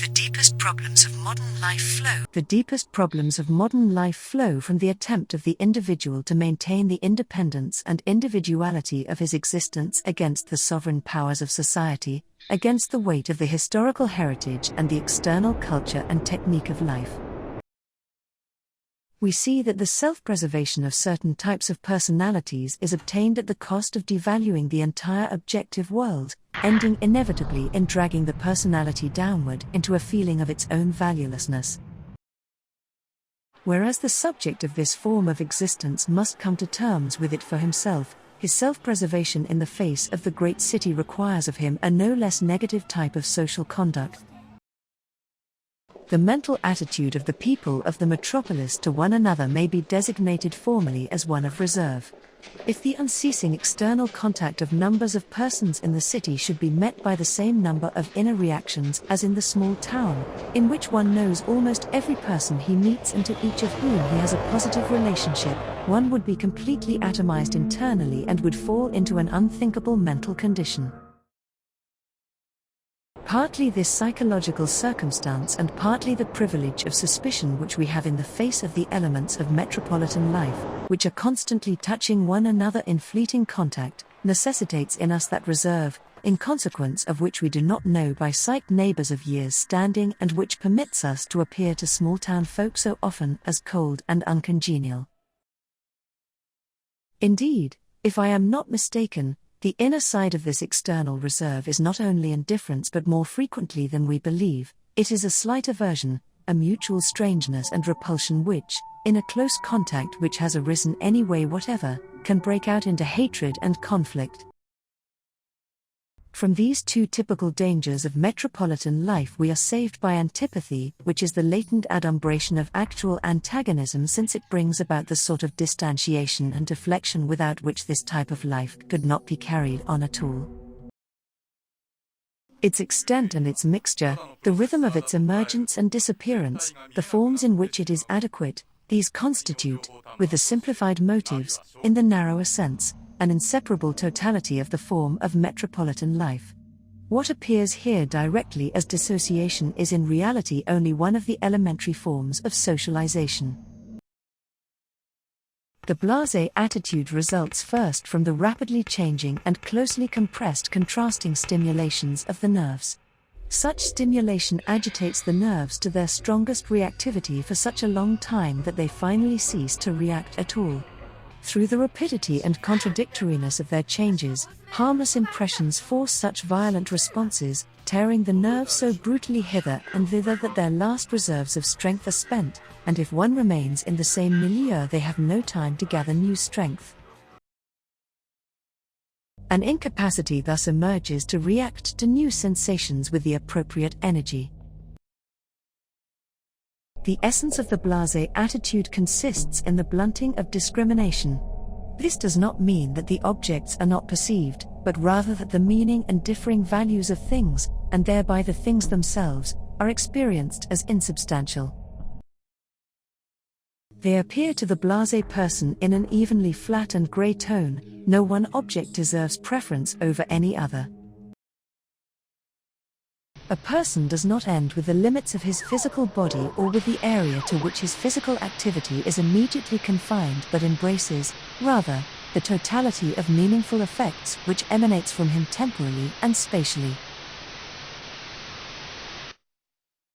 The deepest problems of modern life flow from the attempt of the individual to maintain the independence and individuality of his existence against the sovereign powers of society, against the weight of the historical heritage and the external culture and technique of life. We see that the self-preservation of certain types of personalities is obtained at the cost of devaluing the entire objective world, ending inevitably in dragging the personality downward into a feeling of its own valuelessness. Whereas the subject of this form of existence must come to terms with it for himself, his self-preservation in the face of the great city requires of him a no less negative type of social conduct. The mental attitude of the people of the metropolis to one another may be designated formally as one of reserve. If the unceasing external contact of numbers of persons in the city should be met by the same number of inner reactions as in the small town, in which one knows almost every person he meets and to each of whom he has a positive relationship, one would be completely atomized internally and would fall into an unthinkable mental condition. Partly this psychological circumstance and partly the privilege of suspicion which we have in the face of the elements of metropolitan life, which are constantly touching one another in fleeting contact, necessitates in us that reserve, in consequence of which we do not know by sight neighbors of years' standing and which permits us to appear to small-town folk so often as cold and uncongenial. Indeed, if I am not mistaken, the inner side of this external reserve is not only indifference but more frequently than we believe, it is a slight aversion, a mutual strangeness and repulsion which, in a close contact which has arisen any way whatever, can break out into hatred and conflict. From these two typical dangers of metropolitan life we are saved by antipathy, which is the latent adumbration of actual antagonism, since it brings about the sort of distantiation and deflection without which this type of life could not be carried on at all. Its extent and its mixture, the rhythm of its emergence and disappearance, the forms in which it is adequate, these constitute, with the simplified motives, in the narrower sense, an inseparable totality of the form of metropolitan life. What appears here directly as dissociation is in reality only one of the elementary forms of socialization. The blasé attitude results first from the rapidly changing and closely compressed contrasting stimulations of the nerves. Such stimulation agitates the nerves to their strongest reactivity for such a long time that they finally cease to react at all. Through the rapidity and contradictoriness of their changes, harmless impressions force such violent responses, tearing the nerves so brutally hither and thither that their last reserves of strength are spent, and if one remains in the same milieu they have no time to gather new strength. An incapacity thus emerges to react to new sensations with the appropriate energy. The essence of the blasé attitude consists in the blunting of discrimination. This does not mean that the objects are not perceived, but rather that the meaning and differing values of things, and thereby the things themselves, are experienced as insubstantial. They appear to the blasé person in an evenly flat and grey tone. No one object deserves preference over any other. A person does not end with the limits of his physical body or with the area to which his physical activity is immediately confined, but embraces, rather, the totality of meaningful effects which emanates from him temporally and spatially.